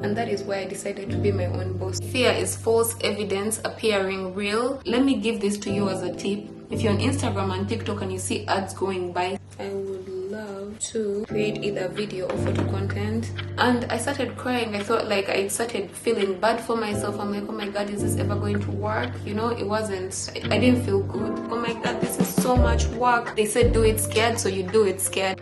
and that is why I decided to be my own boss. Fear is false evidence appearing real. Let me give this to you as a tip. If you're on Instagram and TikTok and you see ads going by, I would love to create either video or photo content. And I started crying. I thought, like, I started feeling bad for myself. I'm like, oh my god, is this ever going to work? You know, it wasn't. I didn't feel good. Oh my god, this is so much work. They said do it scared, so you do it scared.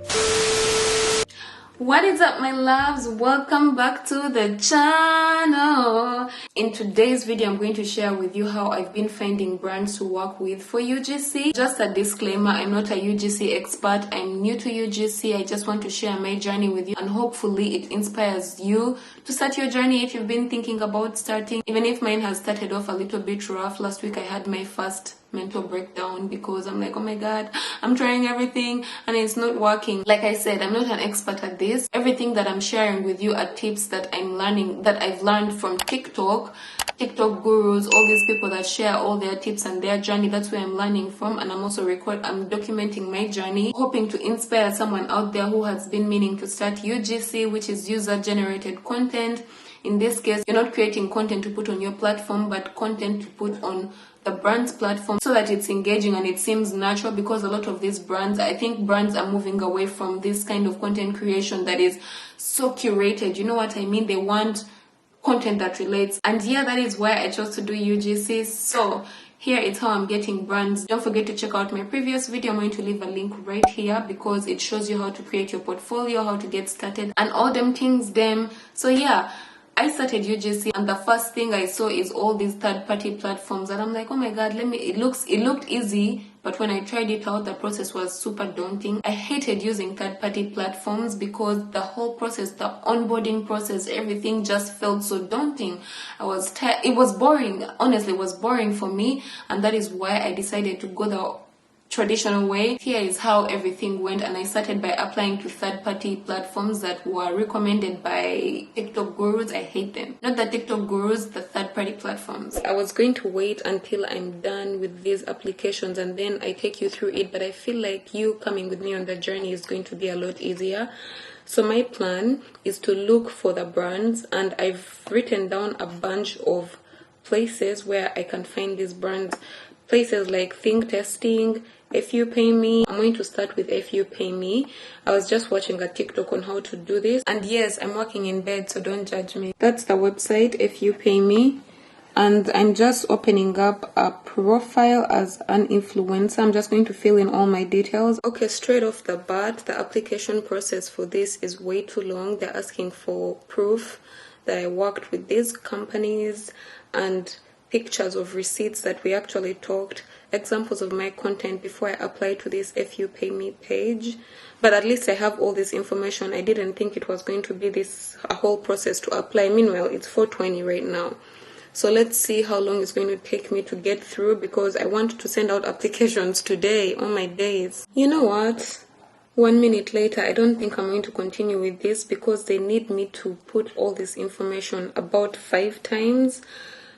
What is up, my loves? Welcome back to the channel. In today's video, I'm going to share with you how I've been finding brands to work with for UGC. Just a disclaimer, I'm not a UGC expert. I'm new to UGC. I just want to share my journey with you, and hopefully it inspires you to start your journey if you've been thinking about starting. Even if mine has started off a little bit rough. Last week I had my first mental breakdown because I'm like, oh my god, I'm trying everything and it's not working. Like I said, I'm not an expert at this. Everything that I'm sharing with you are tips that I'm learning, that I've learned from TikTok gurus, all these people that share all their tips and their journey. That's where I'm learning from, and I'm documenting my journey, hoping to inspire someone out there who has been meaning to start UGC, which is user generated content. In this case, you're not creating content to put on your platform, but content to put on the brand's platform so that it's engaging and it seems natural, because a lot of these brands, I think brands are moving away from this kind of content creation that is so curated. You know what I mean? They want content that relates. And yeah, that is why I chose to do UGC. So here is how I'm getting brands. Don't forget to check out my previous video. I'm going to leave a link right here because it shows you how to create your portfolio, how to get started, and all them things them. So yeah, I started UGC and the first thing I saw is all these third-party platforms, and I'm like, oh my god, it looked easy, but when I tried it out, the process was super daunting. I hated using third-party platforms because the whole process, the onboarding process, everything just felt so daunting. It was boring. Honestly, it was boring for me, and that is why I decided to go the traditional way. Here is how everything went, and I started by applying to third-party platforms that were recommended by TikTok gurus. I hate them. Not the TikTok gurus, the third-party platforms. I was going to wait until I'm done with these applications and then I take you through it, but I feel like you coming with me on the journey is going to be a lot easier. So my plan is to look for the brands, and I've written down a bunch of places where I can find these brands. Places like Think Testing, FU Pay Me. I'm going to start with FU Pay Me. I was just watching a TikTok on how to do this. And yes, I'm working in bed, so don't judge me. That's the website, FU Pay Me. And I'm just opening up a profile as an influencer. I'm just going to fill in all my details. Okay, straight off the bat, the application process for this is way too long. They're asking for proof that I worked with these companies and pictures of receipts that we actually talked, examples of my content before I apply to this FU Pay Me page. But at least I have all this information. I didn't think it was going to be a whole process to apply. Meanwhile, it's 4:20 right now. So let's see how long it's going to take me to get through, because I want to send out applications today. Oh my days. You know what? 1 minute later, I don't think I'm going to continue with this because they need me to put all this information about 5 times.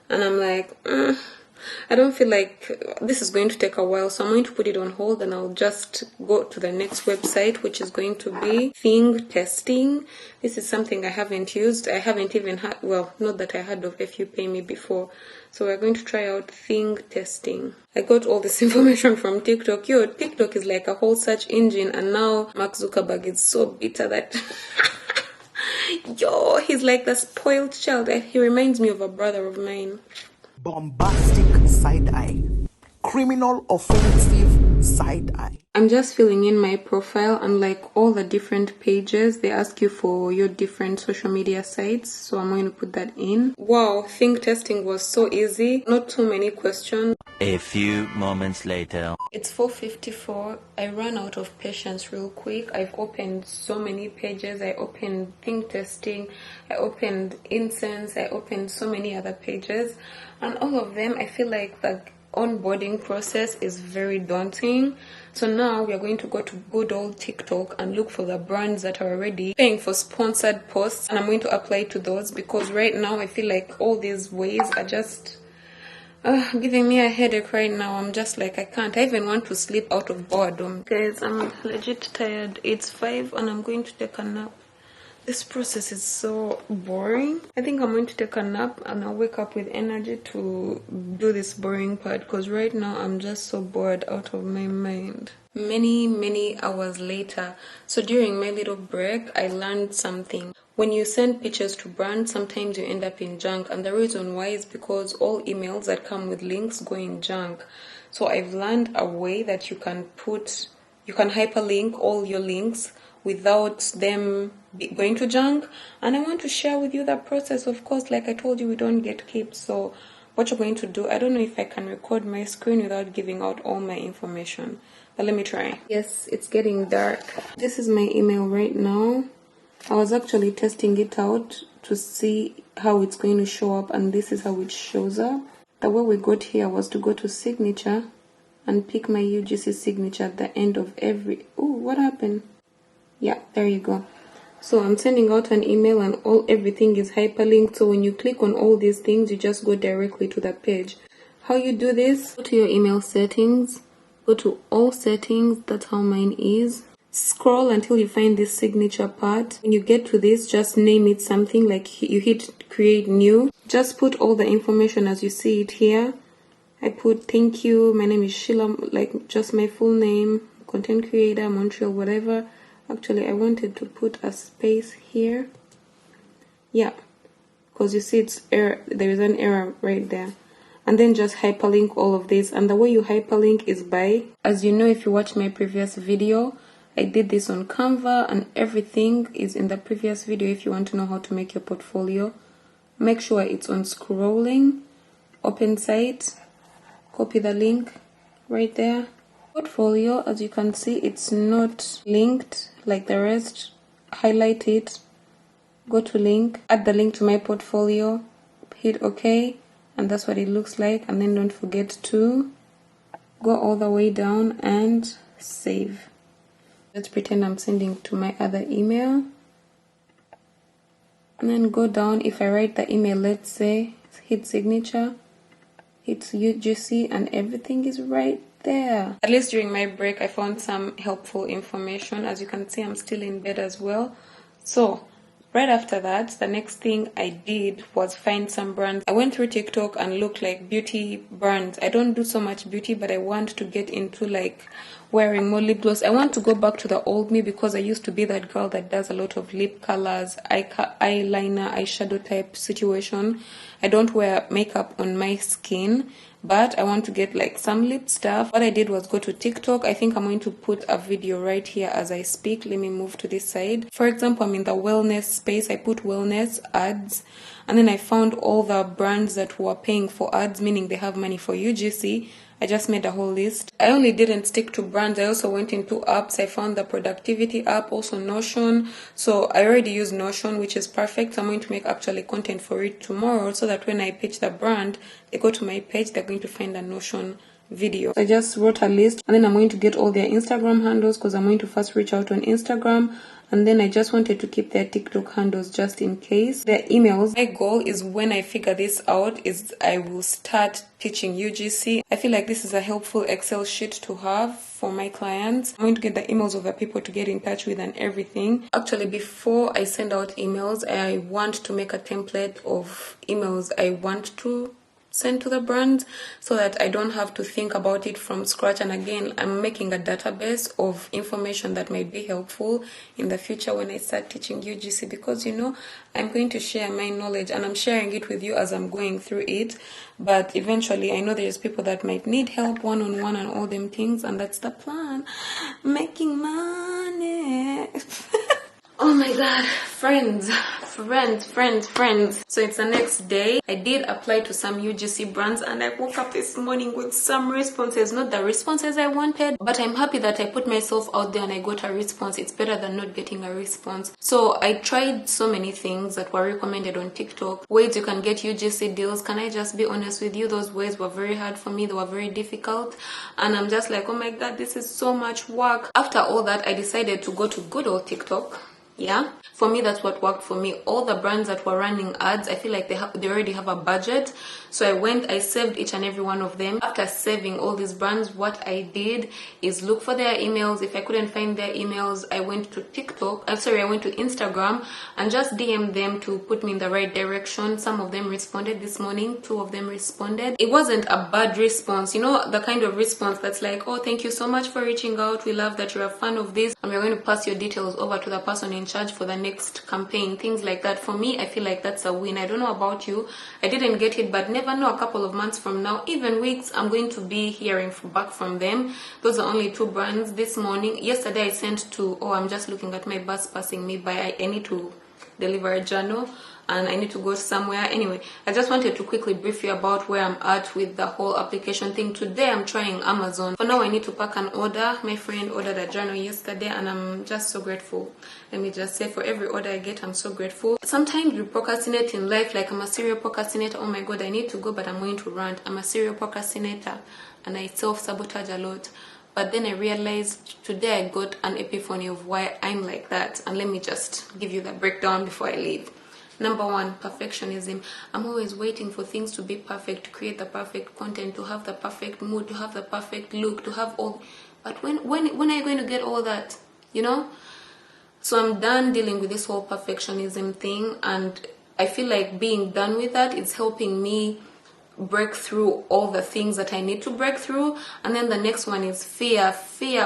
And I'm like, I don't feel like this is going to take a while, so I'm going to put it on hold and I'll just go to the next website, which is going to be Think Testing. This is something I haven't used. I haven't even had, well, not that I heard of FU Pay Me before. So we're going to try out Think Testing. I got all this information from TikTok. Yo, TikTok is like a whole search engine, and now Mark Zuckerberg is so bitter that yo, he's like the spoiled child. He reminds me of a brother of mine. Bombastic side eye. Criminal offensive side eye. I'm just filling in my profile, and like all the different pages, they ask you for your different social media sites. So I'm going to put that in. Wow, Think Testing was so easy. Not too many questions. A few moments later. It's 4:54. I ran out of patience real quick. I've opened so many pages. I opened Think Testing. I opened Incense. I opened so many other pages. And all of them, I feel like the onboarding process is very daunting. So now we are going to go to good old TikTok and look for the brands that are already paying for sponsored posts, and I'm going to apply to those, because right now I feel like all these ways are just giving me a headache right now. I'm just like, I can't. I even want to sleep out of boredom. Guys, I'm legit tired. It's 5 and I'm going to take a nap. This process is so boring. I think I'm going to take a nap and I'll wake up with energy to do this boring part, because right now I'm just so bored out of my mind. Many hours later. So during my little break, I learned something. When you send pictures to brands, sometimes you end up in junk, and the reason why is because all emails that come with links go in junk. So I've learned a way that you can hyperlink all your links without them going to junk, and I want to share with you that process. Of course, like I told you, we don't get kept. So what you're going to do, I don't know if I can record my screen without giving out all my information, but let me try. Yes, it's getting dark. This is my email right now. I was actually testing it out to see how it's going to show up, and this is how it shows up. The way we got here was to go to signature and pick my UGC signature at the end of every... Oh, what happened? Yeah, there you go. So I'm sending out an email and everything is hyperlinked. So when you click on all these things, you just go directly to the page. How you do this? Go to your email settings, go to all settings. That's how mine is. Scroll until you find this signature part. When you get to this, just name it something, like you hit create new. Just put all the information as you see it here. I put thank you, my name is Sheila, like just my full name, content creator, Montreal, whatever. Actually, I wanted to put a space here. Yeah, because you see it's error. There is an error right there. And then just hyperlink all of this. And the way you hyperlink is by, as you know, if you watch my previous video, I did this on Canva, and everything is in the previous video. If you want to know how to make your portfolio, make sure it's on scrolling, open site, copy the link right there. Portfolio, as you can see, it's not linked like the rest. Highlight it, go to link, add the link to my portfolio, hit OK, and that's what it looks like. And then don't forget to go all the way down and save. Let's pretend I'm sending to my other email, and then go down. If I write the email, let's say, hit signature, hit UGC, and everything is right there. At least during my break, I found some helpful information. As you can see, I'm still in bed as well. So right after that, the next thing I did was find some brands. I went through TikTok and looked like beauty brands. I don't do so much beauty, but I want to get into like wearing more lip gloss. I want to go back to the old me, because I used to be that girl that does a lot of lip colors, eyeliner, eyeshadow type situation. I don't wear makeup on my skin, but I want to get like some lip stuff. What I did was go to TikTok. I think I'm going to put a video right here as I speak. Let me move to this side. For example, I'm in the wellness space. I put wellness ads, and then I found all the brands that were paying for ads, meaning they have money for UGC. I just made a whole list. I only didn't stick to brands. I also went into apps. I found the productivity app, also Notion. So I already use Notion, which is perfect. I'm going to make actually content for it tomorrow, so that when I pitch the brand, they go to my page, they're going to find a Notion video. I just wrote a list, and then I'm going to get all their Instagram handles, because I'm going to first reach out on Instagram, and then I just wanted to keep their TikTok handles just in case. Their emails. My goal is, when I figure this out, is I will start teaching UGC. I feel like this is a helpful Excel sheet to have for my clients. I'm going to get the emails of the people to get in touch with and everything. Actually, before I send out emails, I want to make a template of emails I want to send to the brands, so that I don't have to think about it from scratch. And again, I'm making a database of information that might be helpful in the future when I start teaching UGC, because you know, I'm going to share my knowledge, and I'm sharing it with you as I'm going through it. But eventually, I know there's people that might need help one-on-one and all them things, and that's the plan. Making money. Oh my god, friends. So it's the next day. I did apply to some UGC brands, and I woke up this morning with some responses. Not the responses I wanted, but I'm happy that I put myself out there and I got a response. It's better than not getting a response. So I tried so many things that were recommended on TikTok. Ways you can get UGC deals. Can I just be honest with you? Those ways were very hard for me. They were very difficult. And I'm just like, oh my god, this is so much work. After all that, I decided to go to good old TikTok Yeah, for me, that's what worked for me. All the brands that were running ads, I feel like they already have a budget. So I saved each and every one of them. After saving all these brands, what I did is look for their emails. If I couldn't find their emails, I went to I went to Instagram and just DM them to put me in the right direction. Some of them responded this morning, 2 of them responded. It wasn't a bad response, you know, the kind of response that's like, oh, thank you so much for reaching out. We love that you're a fan of this, and we're going to pass your details over to the person in charge for the next campaign. Things like that. For me, I feel like that's a win. I don't know about you. I didn't get it, but never know, a couple of months from now, even weeks, I'm going to be hearing back from them. Those are only 2 brands. This morning, yesterday I sent to, I'm just looking at my bus passing me by. I need to deliver a journal and I need to go somewhere. Anyway, I just wanted to quickly brief you about where I'm at with the whole application thing. Today I'm trying Amazon. For now, I need to pack an order. My friend ordered a journal yesterday and I'm just so grateful. Let me just say, for every order I get, I'm so grateful. Sometimes we procrastinate in life, like I'm a serial procrastinator. Oh my god, I need to go, but I'm going to rant. I'm a serial procrastinator and I self-sabotage a lot. But then I realized today I got an epiphany of why I'm like that. And let me just give you the breakdown before I leave. Number 1, perfectionism. I'm always waiting for things to be perfect, to create the perfect content, to have the perfect mood, to have the perfect look, to have all. But when are you going to get all that? You know? So I'm done dealing with this whole perfectionism thing, and I feel like being done with that is helping me break through all the things that I need to break through. And then the next one is fear.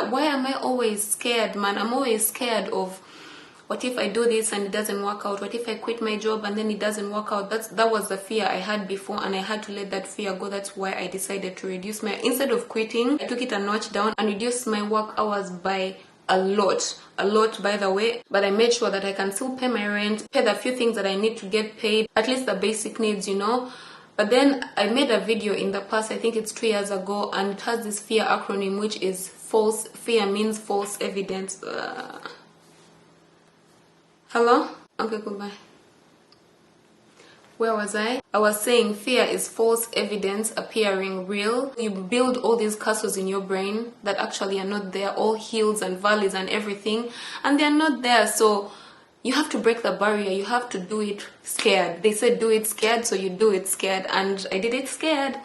Why am I always scared, man? I'm always scared of, what if I do this and it doesn't work out? What if I quit my job and then it doesn't work out? That was the fear I had before, and I had to let that fear go. That's why I decided to reduce instead of quitting, I took it a notch down and reduced my work hours by a lot, by the way. But I made sure that I can still pay my rent, pay the few things that I need to get paid, at least the basic needs, you know. But then I made a video in the past, I think it's 2 years ago, and it has this fear acronym, which is false. Fear means false evidence. Hello? Okay, goodbye. Where was I? I was saying fear is false evidence appearing real. You build all these castles in your brain that actually are not there, all hills and valleys and everything, and they're not there. So you have to break the barrier. You have to do it scared. They said do it scared, so you do it scared, and I did it scared.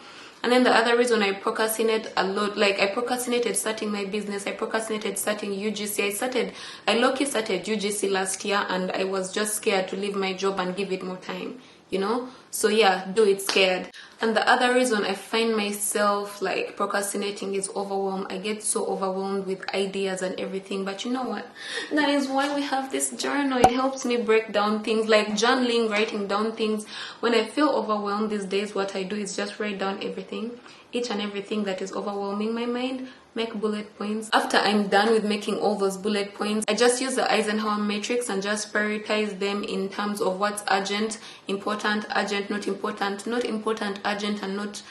And then the other reason I procrastinate a lot, like I procrastinated starting my business, I procrastinated starting UGC. I low-key started UGC last year, and I was just scared to leave my job and give it more time, you know. So yeah, do it scared. And the other reason I find myself like procrastinating is overwhelm. I get so overwhelmed with ideas and everything. But you know what? That is why we have this journal. It helps me break down things, like journaling, writing down things. When I feel overwhelmed these days, what I do is just write down everything, each and everything that is overwhelming my mind. Make bullet points. After I'm done with making all those bullet points, I just use the Eisenhower matrix and just prioritize them in terms of what's urgent, important, urgent, not important, not important, urgent, and not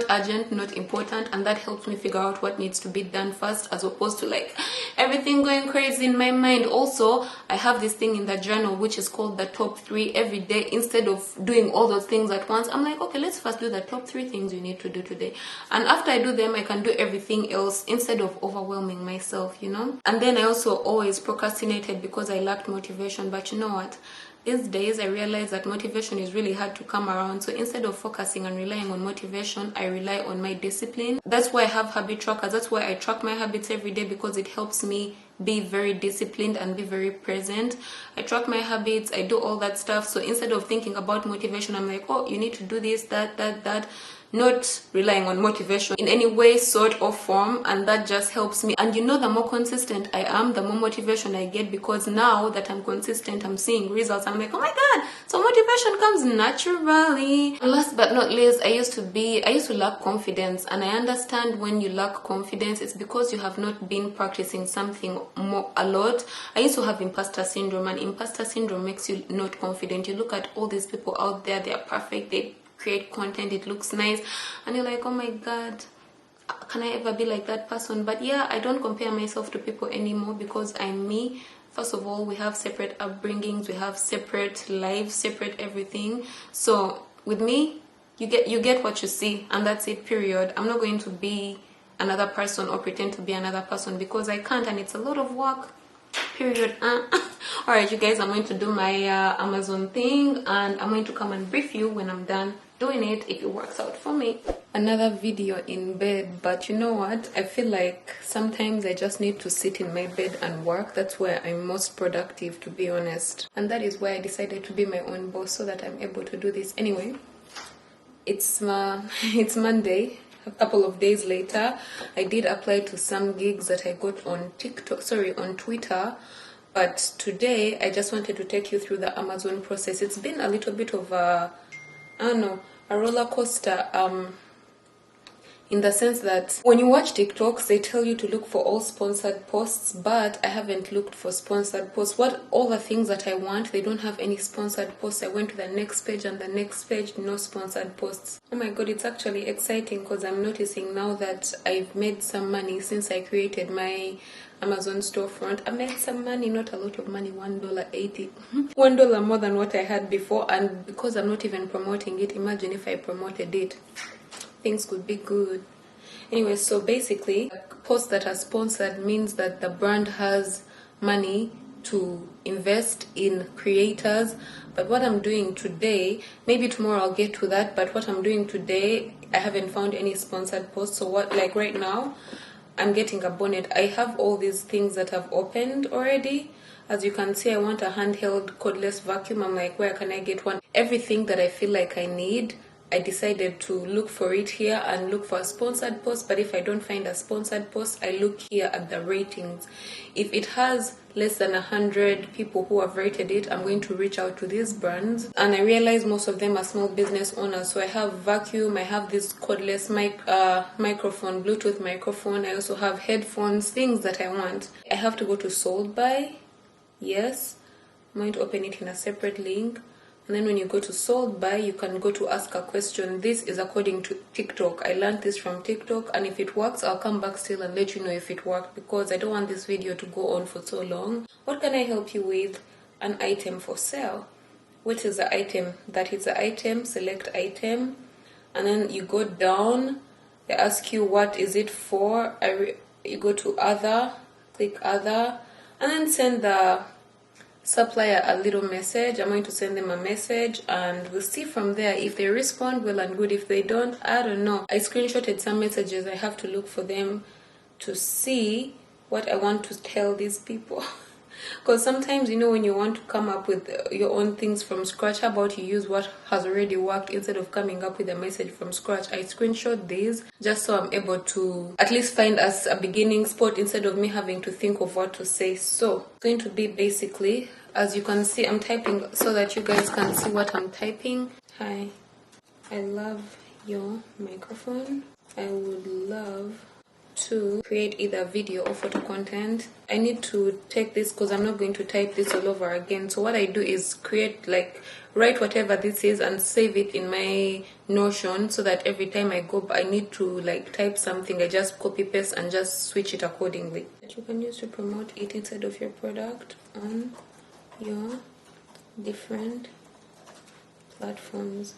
urgent, not important. And that helps me figure out what needs to be done first, as opposed to like everything going crazy in my mind. Also, I have this thing in the journal which is called the top 3. Every day, instead of doing all those things at once, I'm like, okay, let's first do the top 3 things you need to do today, and after I do them, I can do everything else instead of overwhelming myself, you know. And then I also always procrastinated because I lacked motivation. But you know what? These days I realize that motivation is really hard to come around. So instead of focusing and relying on motivation, I rely on my discipline. That's why I have habit trackers. That's why I track my habits every day, because it helps me be very disciplined and be very present. I track my habits, I do all that stuff. So instead of thinking about motivation, I'm like, oh, you need to do this, that, not relying on motivation in any way, sort or form. And that just helps me. And you know, the more consistent I am, the more motivation I get, because now that I'm consistent, I'm seeing results. I'm like, oh my god, so motivation comes naturally. And last but not least, I used to lack confidence. And I understand when you lack confidence, it's because you have not been practicing something a lot. I used to have imposter syndrome, and imposter syndrome makes you not confident. You look at all these people out there, they are perfect, they create content, it looks nice, and you're like, oh my god, can I ever be like that person? But yeah, I don't compare myself to people anymore, because I'm me. First of all, we have separate upbringings, we have separate lives, separate everything. So with me, you get what you see, and that's it, period. I'm not going to be another person or pretend to be another person, because I can't, and it's a lot of work. period. Alright, you guys, I'm going to do my Amazon thing, and I'm going to come and brief you when I'm done doing it, if it works out for me. Another video in bed, but you know what, I feel like sometimes I just need to sit in my bed and work. That's where I'm most productive, to be honest, and that is why I decided to be my own boss, so that I'm able to do this. Anyway, it's Monday. A couple of days later, I did apply to some gigs that I got on on Twitter. But today I just wanted to take you through the Amazon process. It's been a little bit of a roller coaster, in the sense that when you watch TikToks, they tell you to look for all sponsored posts, but I haven't looked for sponsored posts. All the things that I want, they don't have any sponsored posts. I went to the next page and the next page, no sponsored posts. Oh my god, it's actually exciting, because I'm noticing now that I've made some money since I created my Amazon storefront. I made some money, not a lot of money, $1.80. $1 more than what I had before, and because I'm not even promoting it, imagine if I promoted it. Things could be good. Anyway, so basically, posts that are sponsored means that the brand has money to invest in creators. But what I'm doing today, maybe tomorrow I'll get to that, but what I'm doing today, I haven't found any sponsored posts. So like right now, I'm getting a bonnet. I have all these things that I've opened already. As you can see, I want a handheld cordless vacuum. I'm like, where can I get one? Everything that I feel like I need, I decided to look for it here and look for a sponsored post. But if I don't find a sponsored post, I look here at the ratings. If it has less than 100 people who have rated it, I'm going to reach out to these brands. And I realize most of them are small business owners. So I have vacuum, I have this cordless microphone, Bluetooth microphone. I also have headphones, things that I want. I have to go to Sold By. Yes, I'm going to open it in a separate link. And then when you go to Sold By, you can go to Ask a Question. This is according to TikTok. I learned this from TikTok, and if it works, I'll come back still and let you know if it worked, because I don't want this video to go on for so long. What can I help you with? An item for sale. What is the item? That is the item. Select item. And then you go down. They ask you what is it for. You go to Other. Click Other. And then send the supplier a little message. I'm going to send them a message, and we'll see from there. If they respond, well and good. If they don't, I don't know. I screenshotted some messages. I have to look for them to see what I want to tell these people. Because sometimes, you know, when you want to come up with your own things from scratch, how about you use what has already worked instead of coming up with a message from scratch? I screenshot these just so I'm able to at least find us a beginning spot instead of me having to think of what to say. So it's going to be basically, as you can see, I'm typing so that you guys can see what I'm typing. Hi, I love your microphone. I would love to create either video or photo content. I need to take this because I'm not going to type this all over again. So what I do is write whatever this is and save it in my Notion, so that every time I go, I need to type something, I just copy paste and just switch it accordingly. That you can use to promote it inside of your product on your different platforms.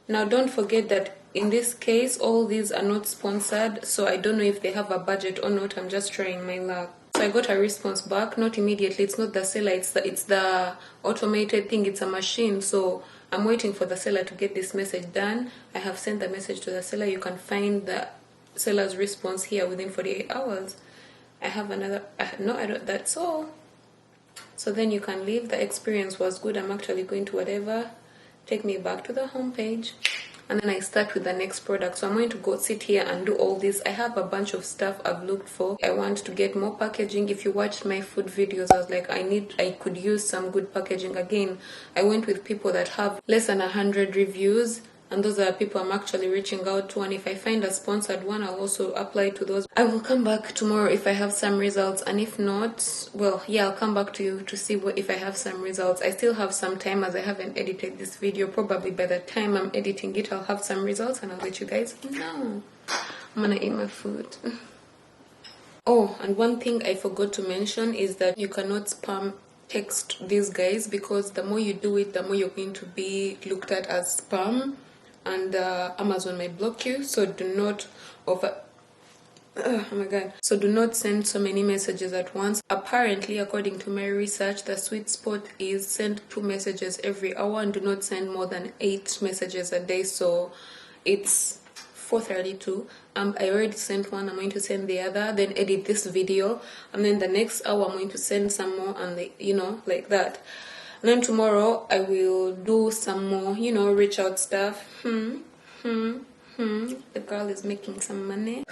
Now don't forget that in this case, all these are not sponsored, so I don't know if they have a budget or not. I'm just trying my luck. So I got a response back, not immediately. It's not the seller, it's the automated thing. It's a machine. So I'm waiting for the seller to get this message done. I have sent the message to the seller. You can find the seller's response here within 48 hours. I have another, no, I don't, that's all. So then you can leave. The experience was good. I'm actually going to whatever. Take me back to the home page. And then I start with the next product. So I'm going to go sit here and do all this. I have a bunch of stuff I've looked for. I want to get more packaging. If you watched my food videos, I was like, I could use some good packaging. Again, I went with people that have less than 100 reviews. And those are people I'm actually reaching out to. And if I find a sponsored one, I'll also apply to those. I will come back tomorrow if I have some results. And if not, well, yeah, I'll come back to you to see if I have some results. I still have some time as I haven't edited this video. Probably by the time I'm editing it, I'll have some results and I'll let you guys know. I'm gonna eat my food. Oh, and one thing I forgot to mention is that you cannot spam text these guys, because the more you do it, the more you're going to be looked at as spam. And Amazon might block you, so do not Oh my god. So do not send so many messages at once. Apparently, according to my research, the sweet spot is send 2 messages every hour and do not send more than 8 messages a day. So it's 4:32. I already sent one. I'm going to send the other, then edit this video, and then the next hour I'm going to send some more, and like that. And then tomorrow I will do some more, reach out stuff. The girl is making some money.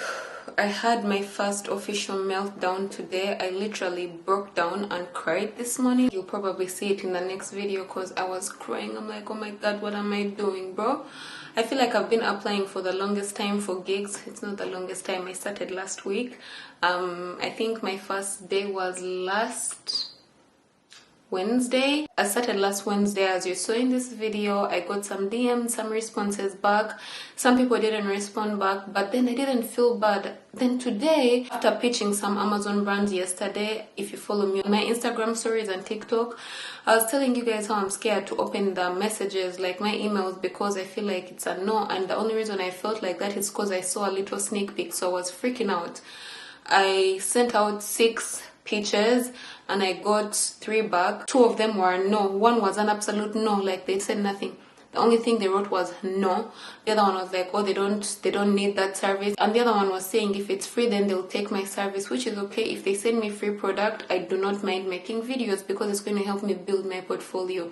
I had my first official meltdown today. I literally broke down and cried this morning. You'll probably see it in the next video because I was crying. I'm like, oh my god, what am I doing, bro? I feel like I've been applying for the longest time for gigs. It's not the longest time. I started last week. I think my first day was last Wednesday. I started last Wednesday. As you saw in this video, I got some DMs, some responses back. Some people didn't respond back, but then I didn't feel bad. Then today, after pitching some Amazon brands yesterday, if you follow me on my Instagram stories and TikTok, I was telling you guys how I'm scared to open the messages, like my emails, because I feel like it's a no. And the only reason I felt like that is because I saw a little sneak peek, so I was freaking out. I sent out 6 pitches and I got 3 back. 2 of them were no. One was an absolute no, like they said nothing. The only thing they wrote was no. The other one was like, oh, they don't need that service. And the other one was saying if it's free, then they'll take my service, which is okay. If they send me free product, I do not mind making videos because it's going to help me build my portfolio.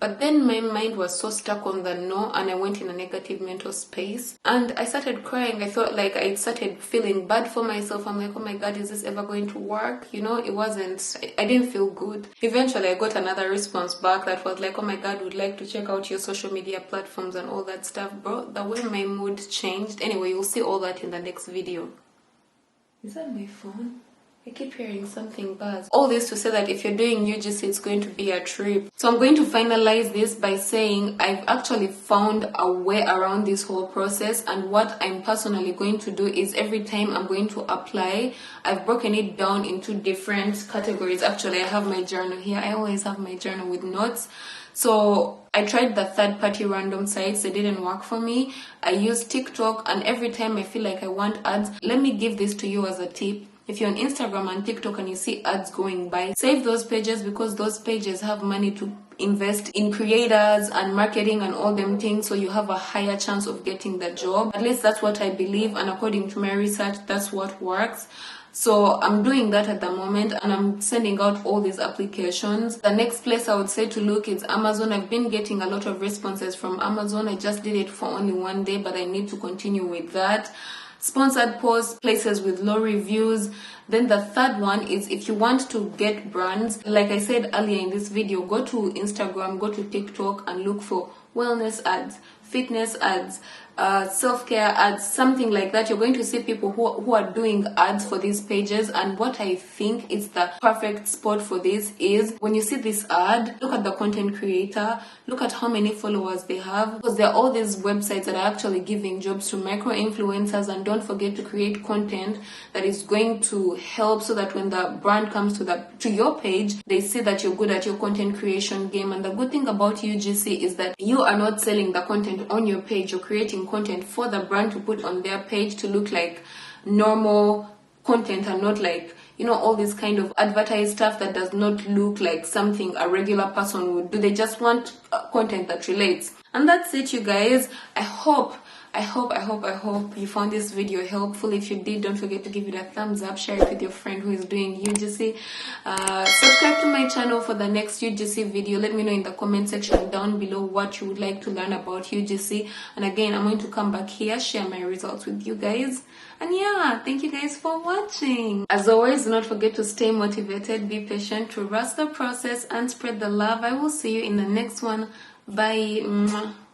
But then my mind was so stuck on the no, and I went in a negative mental space and I started crying. I thought, like, I started feeling bad for myself. I'm like, oh my god, is this ever going to work? It wasn't. I didn't feel good. Eventually I got another response back that was like, oh my god, would like to check out your social media platforms and all that stuff. Bro, the way my mood changed. Anyway, you'll see all that in the next video. Is that my phone? I keep hearing something buzz. All this to say that if you're doing UGC, it's going to be a trip. So I'm going to finalize this by saying I've actually found a way around this whole process, and what I'm personally going to do is every time I'm going to apply, I've broken it down into different categories. Actually, I have my journal here. I always have my journal with notes. So I tried the third-party random sites. They didn't work for me. I use TikTok, and every time I feel like I want ads, let me give this to you as a tip. If you're on Instagram and TikTok and you see ads going by, save those pages, because those pages have money to invest in creators and marketing and all them things, so you have a higher chance of getting the job. At least that's what I believe, and according to my research, that's what works. So I'm doing that at the moment, and I'm sending out all these applications. The next place I would say to look is Amazon. I've been getting a lot of responses from Amazon. I just did it for only 1 day, but I need to continue with that. Sponsored posts, places with low reviews. Then the third one is if you want to get brands, like I said earlier in this video, go to Instagram, go to TikTok and look for wellness ads, fitness ads, self-care ads, something like that. You're going to see people who are doing ads for these pages, and what I think is the perfect spot for this is when you see this ad, look at the content creator, look at how many followers they have, because there are all these websites that are actually giving jobs to micro influencers. And don't forget to create content that is going to help, so that when the brand comes to your page, they see that you're good at your content creation game. And the good thing about UGC is that you are not selling the content on your page, you're creating content for the brand to put on their page to look like normal content and not like, all this kind of advertised stuff that does not look like something a regular person would do. They just want content that relates. And that's it, you guys. I hope you found this video helpful. If you did, don't forget to give it a thumbs up, share it with your friend who is doing UGC. Subscribe to my channel for the next UGC video. Let me know in the comment section down below what you would like to learn about UGC. And again, I'm going to come back here, share my results with you guys. And yeah, thank you guys for watching. As always, do not forget to stay motivated, be patient, trust the process, and spread the love. I will see you in the next one. Bye.